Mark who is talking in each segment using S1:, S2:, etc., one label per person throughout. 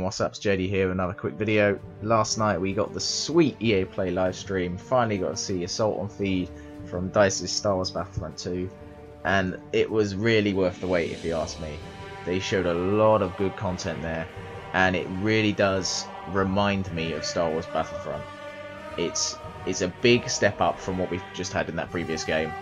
S1: what's up? It's JD here with another quick video. Last night we got the sweet EA Play live stream. Finally got to see Assault on Feed from DICE's Star Wars Battlefront 2, and it was really worth the wait if you ask me. They showed a lot of good content there, and it really does remind me of Star Wars Battlefront. It's a big step up from what we've just had in that previous game,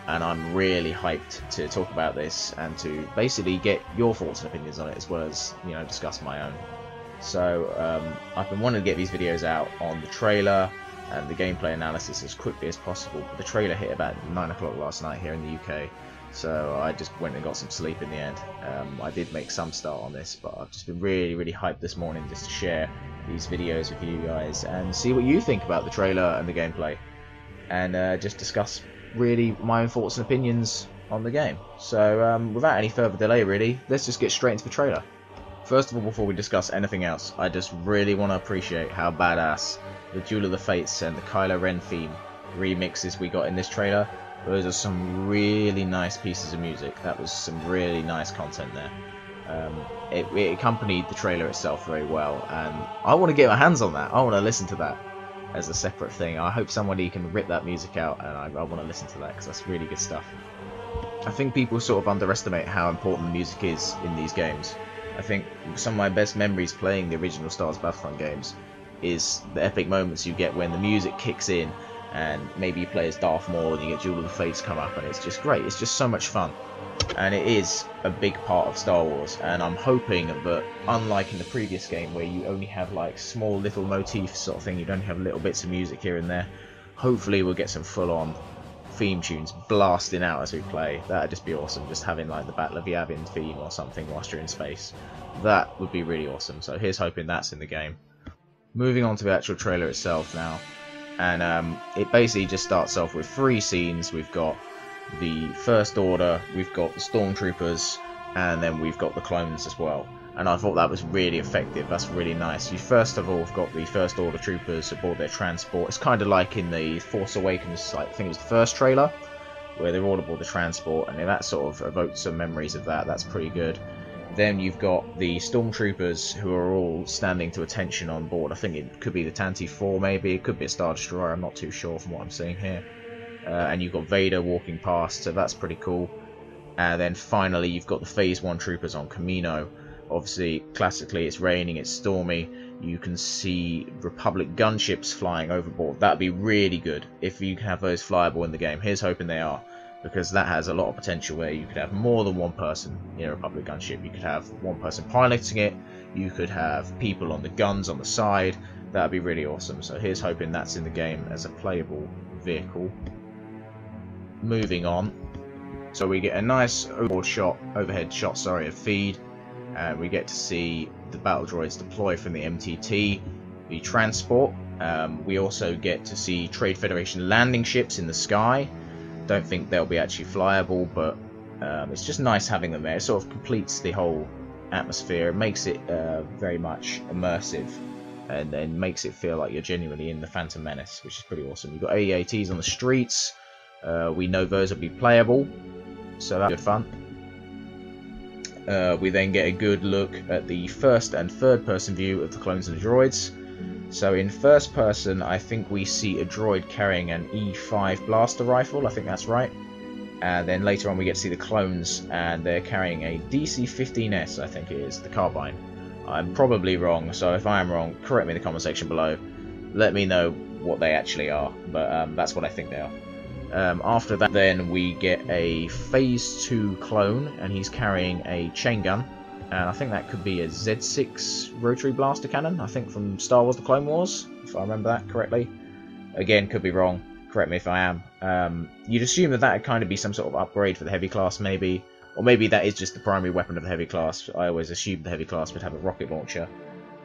S1: and I'm really hyped to talk about this and to basically get your thoughts and opinions on it, as well as, you know, discuss my own. So I've been wanting to get these videos out on the trailer and the gameplay analysis as quickly as possible, but the trailer hit about 9 o'clock last night here in the UK, so I just went and got some sleep in the end. I did make some start on this, but I've just been really hyped this morning just to share these videos with you guys and see what you think about the trailer and the gameplay, and just discuss really my own thoughts and opinions on the game. So without any further delay, really, let's just get straight into the trailer. First of all, before we discuss anything else, I just really want to appreciate how badass the Duel of the Fates and the Kylo Ren theme remixes we got in this trailer. Those are some really nice pieces of music. That was some really nice content there. It accompanied the trailer itself very well, and I want to get my hands on that. I want to listen to that as a separate thing. I hope somebody can rip that music out, and I want to listen to that because that's really good stuff. I think people sort of underestimate how important the music is in these games. I think some of my best memories playing the original Star Wars Battlefront games is the epic moments you get when the music kicks in, and maybe you play as Darth Maul and you get Duel of the Fates come up, and it's just great. It's just so much fun, and it is a big part of Star Wars. And I'm hoping that, unlike in the previous game where you only have like small little motifs sort of thing, you don't have little bits of music here and there, hopefully we'll get some full-on theme tunes blasting out as we play. That'd just be awesome, just having like the Battle of Yavin theme or something whilst you're in space. That would be really awesome, so here's hoping that's in the game. Moving on to the actual trailer itself now, and it basically just starts off with 3 scenes. We've got the First Order, we've got the Stormtroopers, and then we've got the clones as well. And I thought that was really effective. That's really nice. You first of all have got the First Order troopers aboard their transport. It's kind of like in the Force Awakens, I think it was the first trailer, where they're all aboard the transport, and that sort of evoked some memories of that. That's pretty good. Then you've got the Stormtroopers, who are all standing to attention on board. I think it could be the Tantive 4, maybe. It could be a Star Destroyer. I'm not too sure from what I'm seeing here. And you've got Vader walking past, so that's pretty cool. And then finally, you've got the Phase 1 troopers on Kamino. Obviously, classically, it's raining, it's stormy. You can see Republic gunships flying overboard. That'd be really good if you can have those flyable in the game. Here's hoping they are, because that has a lot of potential where you could have more than one person in a Republic gunship. You could have one person piloting it, you could have people on the guns on the side. That'd be really awesome. So here's hoping that's in the game as a playable vehicle. Moving on, so we get a nice overhead shot of Feed, and we get to see the battle droids deploy from the MTT, the transport. We also get to see Trade Federation landing ships in the sky. Don't think they'll be actually flyable, but it's just nice having them there. It sort of completes the whole atmosphere. It makes it very much immersive, and then makes it feel like you're genuinely in the Phantom Menace, which is pretty awesome. You've got AEATs on the streets. We know those will be playable, so that's good fun. We then get a good look at the first and third person view of the clones and the droids. So in first person, I think we see a droid carrying an E5 blaster rifle, I think that's right. And then later on we get to see the clones, and they're carrying a DC-15S, I think it is, the carbine. I'm probably wrong, so if I am wrong, correct me in the comment section below. Let me know what they actually are, but that's what I think they are. After that, then we get a Phase 2 clone, and he's carrying a chain gun, and I think that could be a Z6 rotary blaster cannon, I think from Star Wars The Clone Wars, if I remember that correctly. Again, could be wrong, correct me if I am. You'd assume that would kind of be some sort of upgrade for the heavy class, maybe, or maybe that is just the primary weapon of the heavy class. I always assumed the heavy class would have a rocket launcher,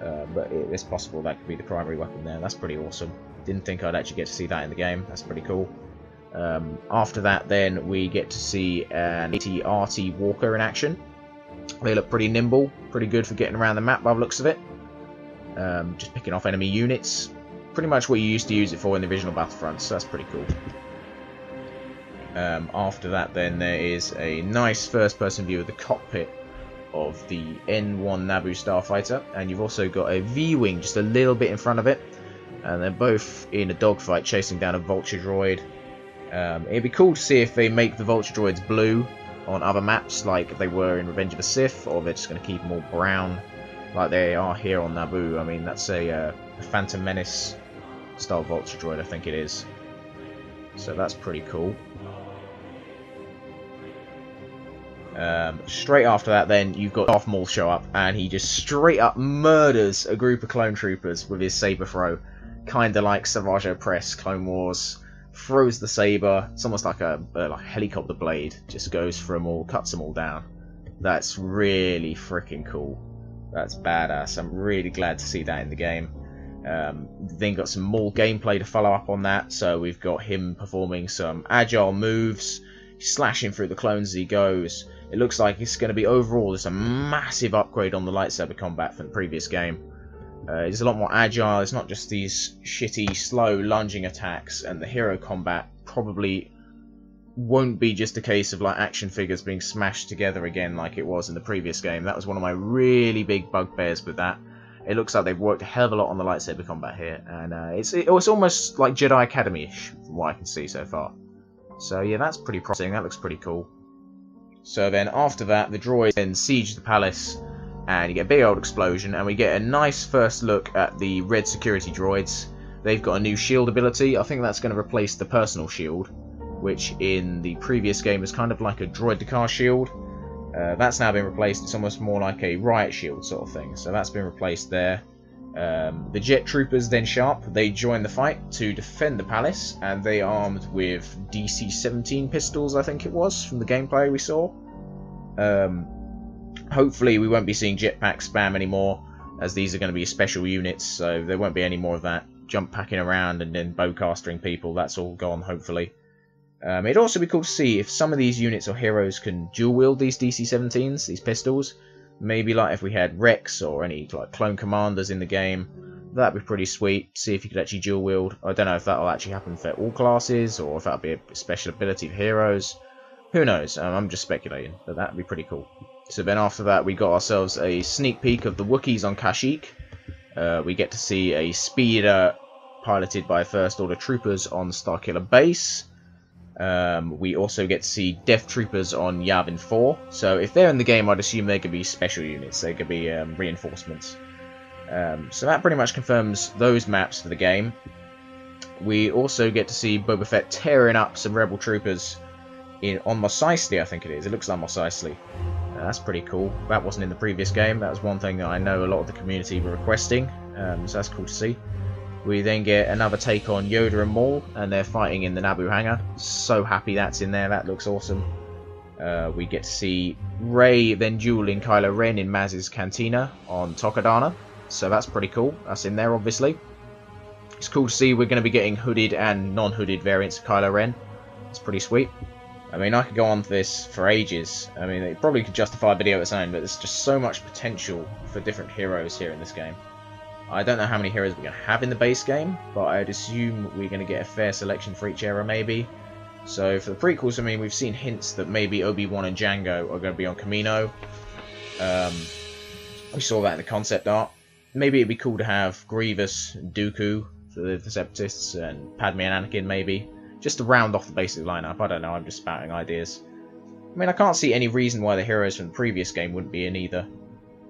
S1: but it's possible that could be the primary weapon there. That's pretty awesome. Didn't think I'd actually get to see that in the game. That's pretty cool. After that, then we get to see an AT-RT Walker in action. They look pretty nimble, pretty good for getting around the map by the looks of it. Just picking off enemy units. Pretty much what you used to use it for in the original Battlefront, so that's pretty cool. After that, then there is a nice first person view of the cockpit of the N1 Naboo starfighter, and you've also got a V-wing just a little bit in front of it, and they're both in a dogfight chasing down a vulture droid. It'd be cool to see if they make the vulture droids blue on other maps like they were in Revenge of the Sith, or they're just going to keep them all brown like they are here on Naboo. I mean, that's a Phantom Menace style vulture droid, I think it is. So that's pretty cool. Straight after that, then you've got Darth Maul show up, and he just straight up murders a group of clone troopers with his saber throw, kind of like Savage Opress Clone Wars. Throws the saber. It's almost like a helicopter blade. Just goes for them all, cuts them all down. That's really freaking cool. That's badass. I'm really glad to see that in the game. Then got some more gameplay to follow up on that. So we've got him performing some agile moves, slashing through the clones as he goes. It looks like it's going to be overall just a massive upgrade on the lightsaber combat from the previous game. It's a lot more agile. It's not just these shitty, slow lunging attacks, and the hero combat probably won't be just a case of like action figures being smashed together again like it was in the previous game. That was one of my really big bugbears with that. It looks like they've worked a hell of a lot on the lightsaber combat here, and it's almost like Jedi Academy-ish from what I can see so far. So yeah, that's pretty promising. That looks pretty cool. So then after that, the droids then siege the palace, and you get a big old explosion, and we get a nice first look at the red security droids. They've got a new shield ability. I think that's going to replace the personal shield, which in the previous game was kind of like a droid-to-car shield. That's now been replaced. It's almost more like a riot shield sort of thing. So that's been replaced there. The jet troopers then show up. They join the fight to defend the palace, and they are armed with DC-17 pistols, I think it was, from the gameplay we saw. Hopefully we won't be seeing jetpack spam anymore, as these are going to be special units, so there won't be any more of that jump packing around and then bowcastering people. That's all gone, hopefully. It'd also be cool to see if some of these units or heroes can dual wield these DC-17s, these pistols. Maybe like if we had Rex or any like clone commanders in the game, that'd be pretty sweet. See if you could actually dual wield. I don't know if that'll actually happen for all classes, or if that'll be a special ability for heroes. Who knows? I'm just speculating, but that'd be pretty cool. So then after that, we got ourselves a sneak peek of the Wookiees on Kashyyyk. We get to see a speeder piloted by First Order troopers on Starkiller Base. We also get to see Death Troopers on Yavin 4. So if they're in the game, I'd assume they could be special units. They could be reinforcements. So that pretty much confirms those maps for the game. We also get to see Boba Fett tearing up some Rebel troopers on Mos Eisley, I think it is. It looks like Mos Eisley. That's pretty cool. That wasn't in the previous game. That was one thing that I know a lot of the community were requesting. So that's cool to see. We then get another take on Yoda and Maul, and they're fighting in the Naboo hangar. So happy that's in there. That looks awesome. We get to see Rey then dueling Kylo Ren in Maz's Cantina on Tokadana. So that's pretty cool. That's in there, obviously. It's cool to see we're going to be getting hooded and non-hooded variants of Kylo Ren. It's pretty sweet. I mean, I could go on to this for ages. I mean, it probably could justify a video of its own, but there's just so much potential for different heroes here in this game. I don't know how many heroes we're going to have in the base game, but I'd assume we're going to get a fair selection for each era, maybe. So for the prequels, I mean, we've seen hints that maybe Obi-Wan and Jango are going to be on Kamino. We saw that in the concept art. Maybe it'd be cool to have Grievous and Dooku for the Separatists, and Padme and Anakin, maybe. Just to round off the basic lineup. I don't know, I'm just spouting ideas. I mean, I can't see any reason why the heroes from the previous game wouldn't be in either.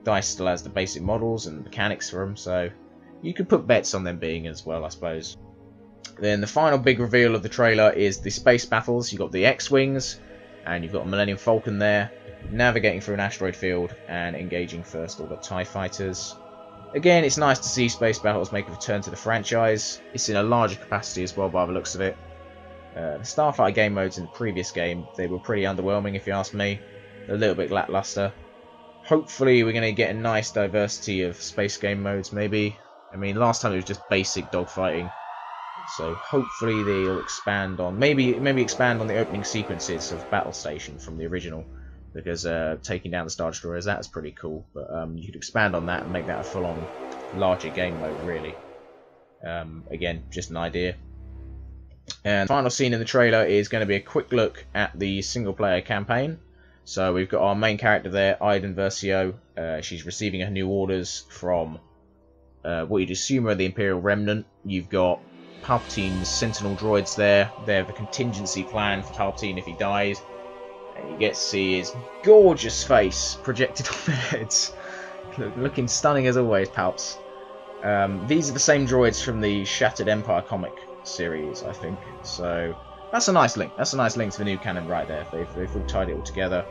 S1: DICE still has the basic models and mechanics for them, so you could put bets on them being as well, I suppose. Then the final big reveal of the trailer is the space battles. You've got the X-Wings, and you've got a Millennium Falcon there, navigating through an asteroid field and engaging First Order TIE Fighters. Again, it's nice to see space battles make a return to the franchise. It's in a larger capacity as well by the looks of it. The Starfighter game modes in the previous game, they were pretty underwhelming if you ask me. They're a little bit lackluster. Hopefully we're going to get a nice diversity of space game modes, maybe. I mean, last time it was just basic dogfighting. So hopefully they'll expand on, maybe expand on the opening sequences of Battle Station from the original. Because taking down the Star Destroyers, that's pretty cool. But you could expand on that and make that a full-on larger game mode, really. Again, just an idea. And the final scene in the trailer is going to be a quick look at the single-player campaign. So we've got our main character there, Iden Versio. She's receiving her new orders from what you'd assume are the Imperial Remnant. You've got Palpatine's Sentinel droids there. They're the contingency plan for Palpatine if he dies. And you get to see his gorgeous face projected on their heads. Looking stunning as always, Palps. These are the same droids from the Shattered Empire comic series, I think. So that's a nice link. That's a nice link to the new canon right there. They've all tied it all together.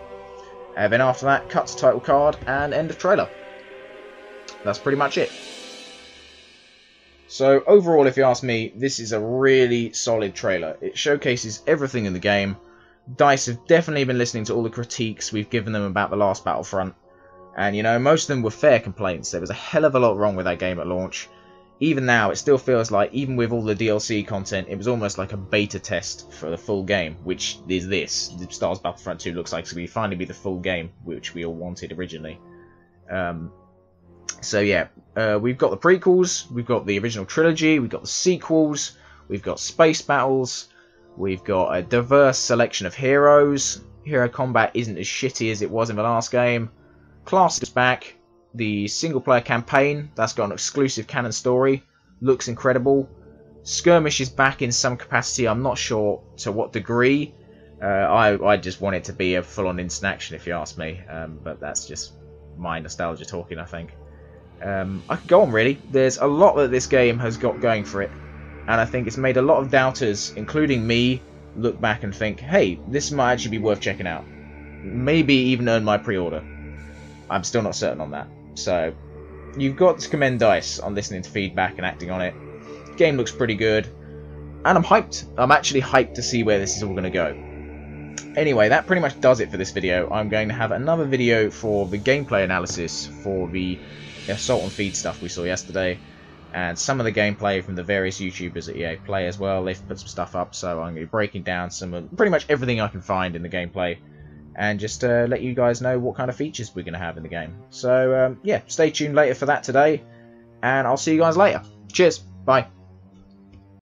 S1: Then after that, cut to title card and end of trailer. That's pretty much it. So overall, if you ask me, this is a really solid trailer. It showcases everything in the game. DICE have definitely been listening to all the critiques we've given them about the last Battlefront. And, you know, most of them were fair complaints. There was a hell of a lot wrong with that game at launch. Even now, it still feels like, even with all the DLC content, it was almost like a beta test for the full game, which is this. The Star Wars Battlefront 2 looks like it's going to finally be the full game, which we all wanted originally. So yeah, we've got the prequels, we've got the original trilogy, we've got the sequels, we've got space battles, we've got a diverse selection of heroes. Hero combat isn't as shitty as it was in the last game. Class is back. The single player campaign, that's got an exclusive canon story, looks incredible. Skirmish is back in some capacity, I'm not sure to what degree. I just want it to be a full on instant action if you ask me, but that's just my nostalgia talking, I think. I could go on really. There's a lot that this game has got going for it, and I think it's made a lot of doubters, including me, look back and think, hey, this might actually be worth checking out. Maybe even earn my pre-order. I'm still not certain on that. So, you've got to commend DICE on listening to feedback and acting on it. The game looks pretty good, and I'm hyped. I'm actually hyped to see where this is all going to go. Anyway, that pretty much does it for this video. I'm going to have another video for the gameplay analysis for the Assault on Feed stuff we saw yesterday, and some of the gameplay from the various YouTubers at EA Play as well. They've put some stuff up, so I'm going to be breaking down pretty much everything I can find in the gameplay, and just let you guys know what kind of features we're going to have in the game. So yeah, stay tuned later for that today, and I'll see you guys later. Cheers, bye.